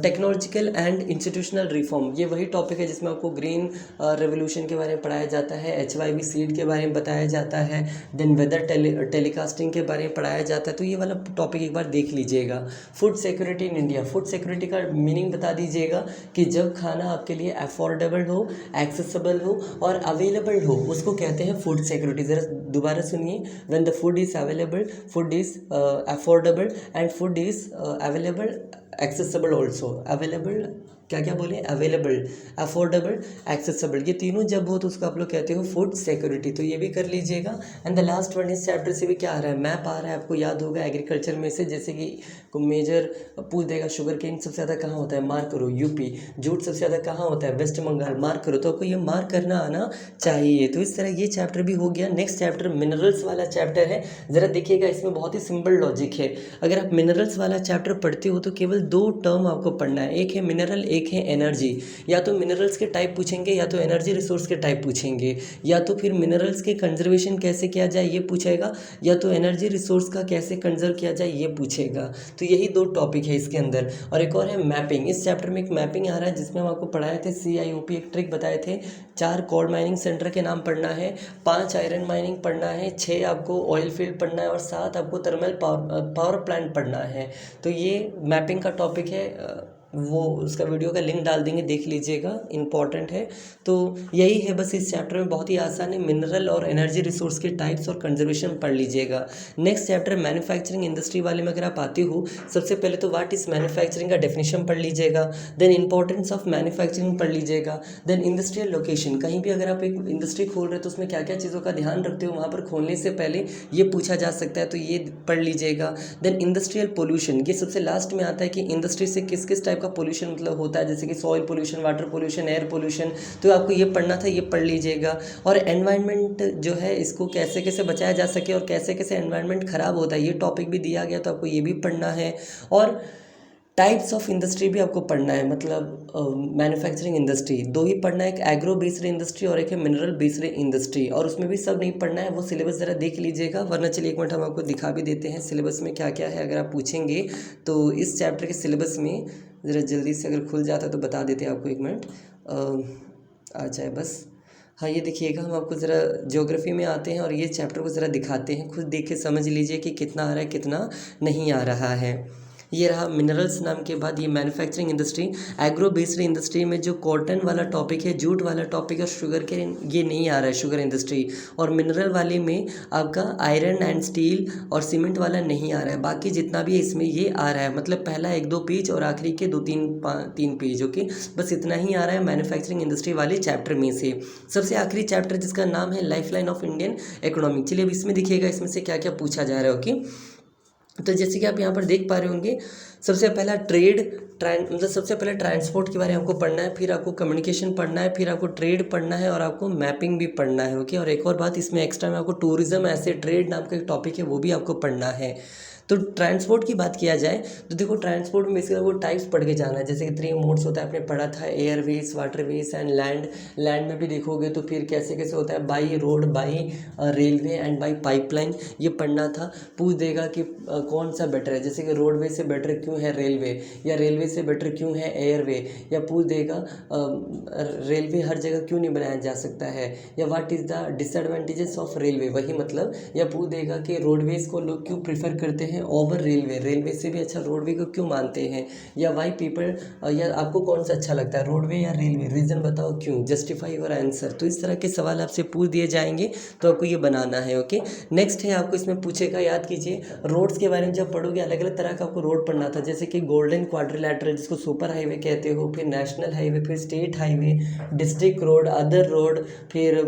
टेक्नोलॉजिकल एंड इंस्टीट्यूशनल रिफॉर्म, ये वही टॉपिक है जिसमें आपको ग्रीन रेवोल्यूशन के बारे में पढ़ाया जाता है, HYV सीड के बारे में बताया जाता है, देन वेदर टेलीकास्टिंग के बारे में पढ़ाया जाता है, तो ये वाला टॉपिक एक बार देख लीजिएगा। Food security in India, food security का मीनिंग बता दीजिएगा कि जब खाना आपके लिए अफोर्डेबल हो, एक्सेसिबल हो और अवेलेबल हो, उसको कहते हैं फूड सिक्योरिटी। ज़रा दोबारा सुनिए, when the food is available, food is affordable and food is available, accessible also, available क्या बोले, अवेलेबल, अफोर्डेबल, एक्सेसिबल, ये तीनों जब हो तो उसको आप लोग कहते हो फूड सिक्योरिटी, तो ये भी कर लीजिएगा। एंड द लास्ट वन इस चैप्टर से भी क्या आ रहा है, मैप आ रहा है, आपको याद होगा एग्रीकल्चर में से, जैसे कि मेजर पूछ देगा, शुगर केन सबसे ज़्यादा कहाँ होता है, मार्क करो, यूपी, जूट सबसे ज़्यादा कहाँ होता है, वेस्ट बंगाल, मार्क करो, तो आपको ये मार्क करना आना चाहिए। तो इस तरह ये चैप्टर भी हो गया। नेक्स्ट चैप्टर मिनरल्स वाला चैप्टर है, ज़रा देखिएगा, इसमें बहुत ही सिंपल लॉजिक है। अगर आप मिनरल्स वाला चैप्टर पढ़ते हो तो केवल 2 टर्म आपको पढ़ना है, एक है मिनरल, एक है एनर्जी। या तो मिनरल्स के टाइप पूछेंगे, या तो एनर्जी रिसोर्स के टाइप पूछेंगे, या तो फिर मिनरल्स के कंजर्वेशन कैसे किया जाए ये पूछेगा, या तो एनर्जी रिसोर्स का कैसे कंजर्व किया जाए ये पूछेगा। तो यही 2 टॉपिक है इसके अंदर। और एक और है मैपिंग, इस चैप्टर में एक मैपिंग आ रहा है जिसमें हम आपको पढ़ाए थे CIOP, एक ट्रिक बताए थे, 4 कोल माइनिंग सेंटर के नाम पढ़ना है, 5 आयरन माइनिंग पढ़ना है, 6 आपको ऑयल फील्ड पढ़ना है और 7 आपको थर्मल पावर प्लांट पढ़ना है। तो ये मैपिंग का टॉपिक है, वो उसका वीडियो का लिंक डाल देंगे, देख लीजिएगा, इंपॉर्टेंट है। तो यही है बस, इस चैप्टर में बहुत ही आसान है, मिनरल और एनर्जी रिसोर्स के टाइप्स और कंजर्वेशन पढ़ लीजिएगा। नेक्स्ट चैप्टर मैन्युफैक्चरिंग इंडस्ट्री वाले में अगर आप आते हो, सबसे पहले तो व्हाट इज़ मैन्युफैक्चरिंग का डेफिनेशन पढ़ लीजिएगा, देन इंपॉर्टेंस ऑफ मैन्युफैक्चरिंग पढ़ लीजिएगा, देन इंडस्ट्रियल लोकेशन, कहीं भी अगर आप एक इंडस्ट्री खोल रहे हो तो उसमें क्या क्या चीज़ों का ध्यान रखते हो, वहाँ पर खोलने से पहले ये पूछा जा सकता है, तो ये पढ़ लीजिएगा। देन इंडस्ट्रियल पोल्यूशन, ये सबसे लास्ट में आता है कि इंडस्ट्री से किस किस टाइप का पोल्यूशन मतलब होता है, जैसे कि soil pollution, water pollution, air pollution, तो आपको ये पढ़ना था, ये पढ़ लीजिएगा। और एनवायरनमेंट जो है, इसको कैसे कैसे बचाया जा सके और कैसे कैसे एनवायरनमेंट ख़राब होता है, ये टॉपिक भी दिया गया, तो आपको ये भी पढ़ना है। और टाइप्स ऑफ इंडस्ट्री भी आपको पढ़ना है, मतलब मैन्युफैक्चरिंग इंडस्ट्री 2 ही पढ़ना है, एक एग्रो बेस्ड इंडस्ट्री और एक है मिनरल बेस्ड इंडस्ट्री, और उसमें भी सब नहीं पढ़ना है, वो सिलेबस ज़रा देख लीजिएगा, वरना चलिए एक मिनट हम आपको दिखा भी देते हैं सिलेबस में क्या क्या है, अगर आप पूछेंगे तो इस चैप्टर के सिलेबस में ज़रा जल्दी से अगर खुल जाता तो बता देते हैं आपको, एक मिनट आ जाए बस। हाँ, ये देखिएगा, हम आपको ज़रा ज्योग्राफी में आते हैं और ये चैप्टर को ज़रा दिखाते हैं, खुद देख के समझ लीजिए कि कितना आ रहा है कितना नहीं आ रहा है। ये रहा मिनरल्स नाम के बाद ये manufacturing industry, agro based industry में जो कॉटन वाला टॉपिक है, जूट वाला टॉपिक है, शुगर के ये नहीं आ रहा है, शुगर इंडस्ट्री। और मिनरल वाले में आपका आयरन एंड स्टील और सीमेंट वाला नहीं आ रहा है, बाकी जितना भी है इसमें ये आ रहा है, मतलब पहला 1-2 पेज और आखिरी के 2-3 पेज। ओके, बस इतना ही आ रहा है मैन्युफैक्चरिंग इंडस्ट्री वाले चैप्टर में से। सबसे आखिरी चैप्टर जिसका नाम है लाइफलाइन ऑफ इंडियन इकोनॉमी, चलिए अब इसमें दिखिएगा इसमें से क्या क्या पूछा जा रहा है। ओके, तो जैसे कि आप यहाँ पर देख पा रहे होंगे, सबसे पहला मतलब सबसे पहले ट्रांसपोर्ट के बारे में आपको पढ़ना है, फिर आपको कम्युनिकेशन पढ़ना है, फिर आपको ट्रेड पढ़ना है और आपको मैपिंग भी पढ़ना है। ओके, और एक और बात इसमें एक्स्ट्रा में आपको टूरिज्म ऐसे ट्रेड नाम का एक टॉपिक है वो भी आपको पढ़ना है। तो ट्रांसपोर्ट की बात किया जाए तो देखो ट्रांसपोर्ट में बेसिकली आपको टाइप्स पढ़ के जाना है, जैसे कि 3 मोड्स होता है, आपने पढ़ा था Airways, waterways and land. Land में भी देखोगे तो फिर कैसे कैसे होता है, by road, by railway and by pipeline, ये पढ़ना था। पूछ देगा कि कौन सा बेटर है, जैसे कि रोडवे से बेटर क्यों है रेलवे, या रेलवे से बेटर क्यों है एयरवे, या पूछ देगा रेलवे हर जगह क्यों नहीं बनाया जा सकता है, या what is the disadvantages of railway, वही मतलब, या पूछ देगा कि रोडवेज को लोग क्यों प्रेफर करते हैं ओवर रेलवे, रेलवे से भी अच्छा रोडवे को क्यों मानते हैं, या वाई पीपल, या आपको कौन सा अच्छा लगता है रोडवे या रेलवे, रीज़न बताओ क्यों, जस्टिफाई योर आंसर। तो इस तरह के सवाल आपसे पूछ दिए जाएंगे तो आपको ये बनाना है। ओके, नेक्स्ट है आपको इसमें पूछेगा, याद कीजिए रोड्स के बारे में जब पढ़ोगे अलग अलग तरह का आपको रोड पढ़ना था, जैसे कि गोल्डन क्वाड्रिलैटरल जिसको सुपर हाईवे कहते हो, फिर नेशनल हाईवे, फिर state highway, district road, other road, फिर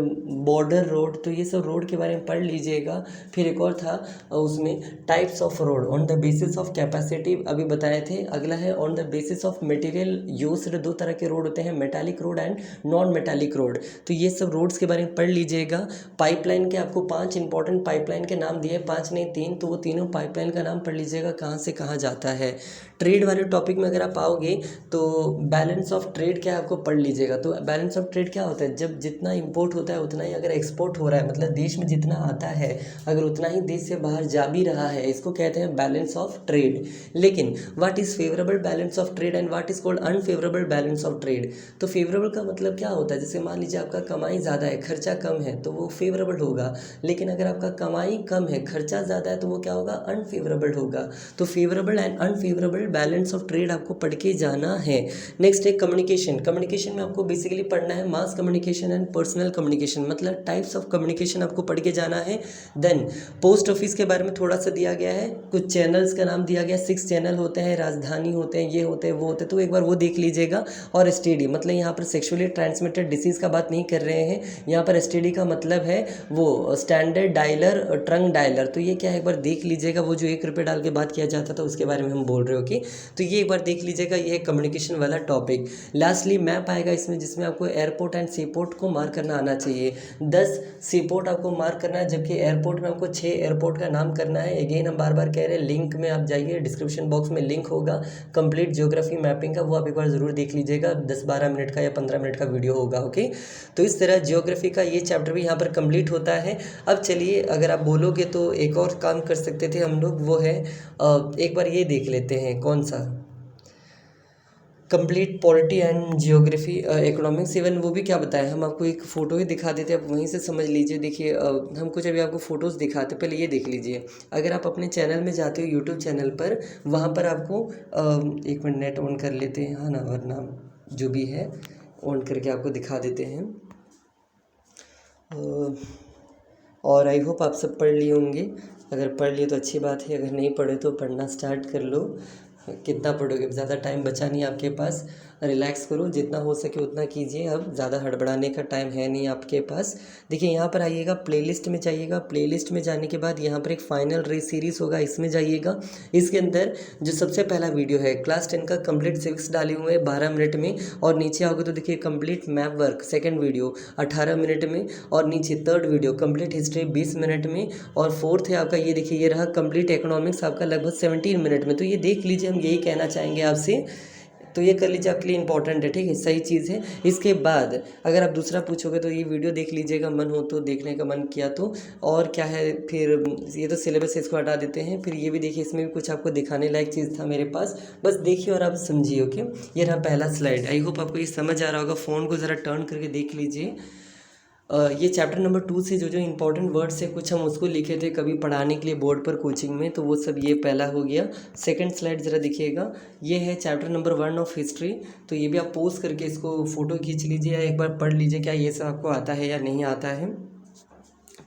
बॉर्डर रोड, तो ये सब रोड के बारे में पढ़ लीजिएगा। फिर एक और था उसमें types of road on the basis of capacity, अभी बताए थे। अगला है on the basis of material used, 2 तरह के रोड होते हैं, metallic road and non metallic road, तो ये सब रोड्स के बारे में पढ़ लीजिएगा। पाइपलाइन के आपको 5 इंपॉर्टेंट पाइपलाइन के नाम दिए, 5 नहीं 3, तो वो तीनों पाइपलाइन का नाम पढ़ लीजिएगा कहाँ से कहाँ जाता है। ट्रेड वाले टॉपिक में अगर आप आओगे तो बैलेंस ऑफ ट्रेड क्या आपको पढ़ लीजिएगा। तो बैलेंस ऑफ ट्रेड क्या होता है, जब जितना इंपोर्ट होता है उतना ही अगर एक्सपोर्ट हो रहा है, मतलब देश में जितना आता है अगर उतना ही देश से बाहर जा भी रहा है, इसको कहते हैं बैलेंस ऑफ ट्रेड। लेकिन what is favourable balance of trade and what is called unfavourable balance of trade. तो फेवरेबल का मतलब क्या होता है, जैसे मान लीजिए आपका कमाई ज़्यादा है, खर्चा कम है, तो वो फेवरेबल होगा। लेकिन अगर आपका कमाई कम है, खर्चा ज़्यादा है, तो वो क्या होगा, अनफेवरेबल होगा। तो favourable and unfavourable balance of trade आपको पढ़ के जाना है। नेक्स्ट है कम्युनिकेशन। कम्युनिकेशन में आपको बेसिकली पढ़ना है mass communication and personal communication, मतलब टाइप्स ऑफ कम्युनिकेशन आपको पढ़ के जाना है। देन पोस्ट ऑफिस के बारे में थोड़ा सा दिया गया है, कुछ चैनल्स का नाम दिया गया, 6 चैनल होते हैं, राजधानी होते हैं, ये होते हैं, वो होते हैं, तो एक बार वो देख लीजिएगा। और एसटीडी मतलब यहाँ पर सेक्सुअली ट्रांसमिटेड डिसीज़ का बात नहीं कर रहे हैं, यहाँ पर एसटीडी का मतलब है वो स्टैंडर्ड डायलर, ट्रंक डायलर, तो ये क्या है एक बार देख लीजिएगा। वो जो 1 रुपये डाल के बात किया जाता था उसके बारे में हम बोल रहे हो कि, तो ये एक बार देख लीजिएगा, ये है कम्युनिकेशन वाला टॉपिक। लास्टली मैप आएगा इसमें, जिसमें आपको एयरपोर्ट एंड सीपोर्ट को मार्क करना आना चाहिए। 10 सीपोर्ट आपको मार्क करना है, जबकि एयरपोर्ट में आपको 6 एयरपोर्ट का नाम करना है। अगेन हम बार बार कह रहे हैं, लिंक में आप जाइए, डिस्क्रिप्शन बॉक्स में लिंक होगा कंप्लीट ज्योग्राफी मैपिंग का, वो आप एक बार ज़रूर देख लीजिएगा। 10-12 मिनट का या 15 मिनट का वीडियो होगा। ओके, तो इस तरह ज्योग्राफी का ये चैप्टर भी यहाँ पर कंप्लीट होता है। अब चलिए, अगर आप बोलोगे तो एक और काम कर सकते थे हम लोग, वो है एक बार ये देख लेते हैं, कौन सा, complete polity and geography economics. Even वो भी क्या बताया, हम आपको एक फ़ोटो ही दिखा देते हैं, आप वहीं से समझ लीजिए। देखिए हम कुछ अभी आपको फ़ोटोज़ दिखाते, पहले ये देख लीजिए। अगर आप अपने चैनल में जाते हो यूट्यूब चैनल पर, वहाँ पर आपको 1 मिनट नेट ऑन कर लेते हैं, हाँ ना, वरना जो भी है ऑन करके आपको दिखा देते हैं। और आई होप आप सब पढ़ लिए होंगे, अगर पढ़ लिए तो अच्छी बात है, अगर नहीं पढ़े तो पढ़ना स्टार्ट कर लो। कितना पढ़ोगे, ज़्यादा टाइम बचा नहीं आपके पास, रिलैक्स करो, जितना हो सके उतना कीजिए, अब ज़्यादा हड़बड़ाने का टाइम है नहीं आपके पास। देखिए यहाँ पर आइएगा, प्लेलिस्ट में जाइएगा, प्लेलिस्ट में जाने के बाद यहाँ पर एक फाइनल रेस सीरीज़ होगा, इसमें जाइएगा। इसके अंदर जो सबसे पहला वीडियो है क्लास 10 का कंप्लीट सिविक्स डाले हुए हैं 12 मिनट में, और नीचे आओगे तो देखिए complete map work second video 18 minute में, और नीचे third video complete history 20 minute में, और फोर्थ है आपका ये देखिए, ये रहा कंप्लीट इकोनॉमिक्स आपका लगभग 17 मिनट में। तो ये देख लीजिए, हम यही कहना चाहेंगे आपसे, तो ये कर लीजिए, आपके लिए इंपॉर्टेंट है, ठीक है, सही चीज़ है। इसके बाद अगर आप दूसरा पूछोगे तो ये वीडियो देख लीजिएगा, मन हो तो, देखने का मन किया तो। और क्या है फिर, ये तो सिलेबस है, इसको हटा देते हैं। फिर ये भी देखिए, इसमें भी कुछ आपको दिखाने लायक चीज़ था मेरे पास, बस देखिए और आप समझिए। ओके, ये रहा पहला स्लाइड, आई होप आपको ये समझ आ रहा होगा। फ़ोन को ज़रा टर्न करके देख लीजिए। ये चैप्टर नंबर 2 से जो जो इंपॉर्टेंट वर्ड्स है कुछ हम उसको लिखे थे कभी पढ़ाने के लिए बोर्ड पर कोचिंग में, तो वो सब ये पहला हो गया। सेकंड स्लाइड ज़रा देखिएगा, ये है चैप्टर नंबर 1 ऑफ हिस्ट्री, तो ये भी आप पोस्ट करके इसको फ़ोटो खींच लीजिए या एक बार पढ़ लीजिए क्या ये सब आपको आता है या नहीं आता है।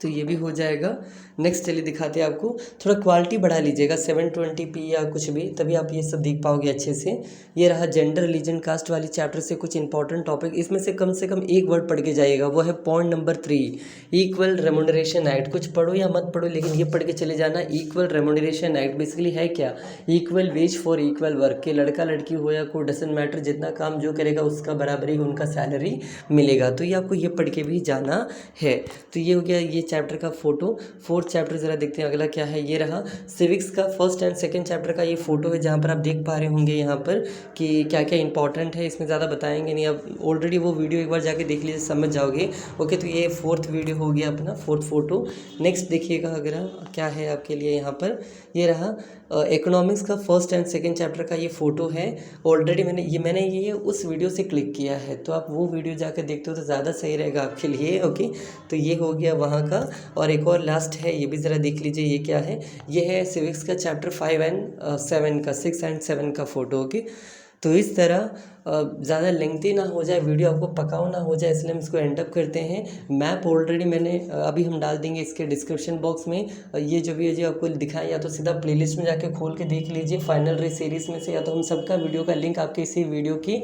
तो ये भी हो जाएगा। नेक्स्ट चलिए दिखाते हैं आपको, थोड़ा क्वालिटी बढ़ा लीजिएगा 720p या कुछ भी, तभी आप ये सब देख पाओगे अच्छे से। ये रहा जेंडर रिलीजन कास्ट वाली चैप्टर से कुछ इंपॉर्टेंट टॉपिक, इसमें से कम एक वर्ड पढ़ के जाइएगा, वो है point number 3 equal remuneration act. कुछ पढ़ो या मत पढ़ो लेकिन ये पढ़ के चले जाना। इक्वल रेमुनरेशन एक्ट बेसिकली है क्या, equal ways for equal work, के लड़का लड़की हो या कोई डजंट मैटर, जितना काम जो करेगा उसका बराबरी उनका सैलरी मिलेगा। तो ये आपको ये पढ़ के भी जाना है। तो ये हो गया ये चैप्टर का फोटो। फोर्थ चैप्टर ज़रा देखते हैं अगला क्या है। ये रहा सिविक्स का फर्स्ट एंड सेकंड चैप्टर का ये फोटो है, जहाँ पर आप देख पा रहे होंगे यहाँ पर कि क्या क्या इंपॉर्टेंट है। इसमें ज़्यादा बताएंगे नहीं, अब ऑलरेडी वो वीडियो एक बार जाके देख लीजिए, समझ जाओगे। ओके, तो ये फोर्थ वीडियो हो गया अपना, फोर्थ फोटो। नेक्स्ट देखिएगा अगर क्या है आपके लिए यहाँ पर, ये रहा इकोनॉमिक्स का फर्स्ट एंड सेकंड चैप्टर का ये फ़ोटो है। ऑलरेडी मैंने ये उस वीडियो से क्लिक किया है, तो आप वो वीडियो जाकर देखते हो तो ज़्यादा सही रहेगा आपके लिए। ओके, तो ये हो गया वहाँ का। और एक और लास्ट है, ये भी ज़रा देख लीजिए ये क्या है। ये है सिविक्स का चैप्टर 5 एंड 7 का, 6 एंड 7 का फ़ोटो। ओके, तो इस तरह ज़्यादा लेंथी ना हो जाए वीडियो, आपको पकाओ ना हो जाए, इसलिए हम इसको एंड अप करते हैं। मैप ऑलरेडी मैंने अभी हम डाल देंगे इसके डिस्क्रिप्शन बॉक्स में। ये जो भी है जो आपको दिखाएं, या तो सीधा प्लेलिस्ट में जाके खोल के देख लीजिए फाइनल रे सीरीज़ में से, या तो हम सबका वीडियो का लिंक आपके इसी वीडियो की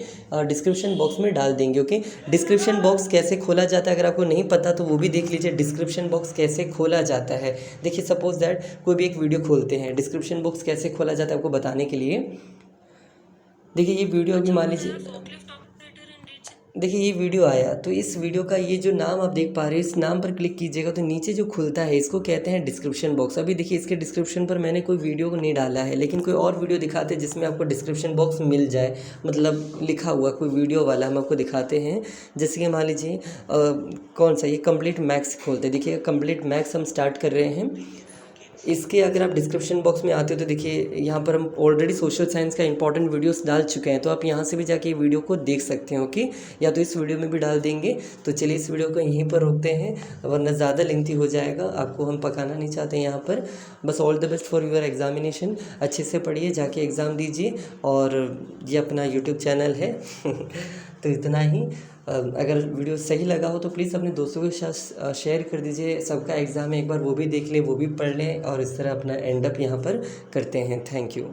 डिस्क्रिप्शन बॉक्स में डाल देंगे। ओके, डिस्क्रिप्शन बॉक्स कैसे खोला जाता है अगर आपको नहीं पता तो वो भी देख लीजिए, डिस्क्रिप्शन बॉक्स कैसे खोला जाता है। देखिए सपोज दैट कोई भी एक वीडियो खोलते हैं, डिस्क्रिप्शन बॉक्स कैसे खोला जाता है आपको बताने के लिए। देखिए ये वीडियो अभी मान लीजिए, देखिए ये वीडियो आया, तो इस वीडियो का ये जो नाम आप देख पा रहे हैं, इस नाम पर क्लिक कीजिएगा तो नीचे जो खुलता है इसको कहते हैं डिस्क्रिप्शन बॉक्स। अभी देखिए इसके डिस्क्रिप्शन पर मैंने कोई वीडियो को नहीं डाला है, लेकिन कोई और वीडियो दिखाते हैं जिसमें आपको डिस्क्रिप्शन बॉक्स मिल जाए, मतलब लिखा हुआ कोई वीडियो वाला हम आपको दिखाते हैं। जैसे कि मान लीजिए कौन सा, ये कंप्लीट मैथ्स खोलते हैं। देखिए कंप्लीट मैथ्स हम स्टार्ट कर रहे हैं। इसके अगर आप डिस्क्रिप्शन बॉक्स में आते हो तो देखिए यहाँ पर हम ऑलरेडी सोशल साइंस का इंपॉर्टेंट वीडियोस डाल चुके हैं, तो आप यहाँ से भी जाके ये वीडियो को देख सकते हो। ओके, या तो इस वीडियो में भी डाल देंगे। तो चलिए इस वीडियो को यहीं पर रोकते हैं, वरना ज़्यादा लेंथी हो जाएगा, आपको हम पकाना नहीं चाहते यहाँ पर। बस all the best for your examination, अच्छे से पढ़िए, जाके एग्ज़ाम दीजिए। और ये अपना यूट्यूब चैनल है तो इतना ही। अगर वीडियो सही लगा हो तो प्लीज़ अपने दोस्तों के साथ शेयर कर दीजिए। सबका एग्ज़ाम है, एक बार वो भी देख लें, वो भी पढ़ लें, और इस तरह अपना एंड अप यहाँ पर करते हैं। Thank you.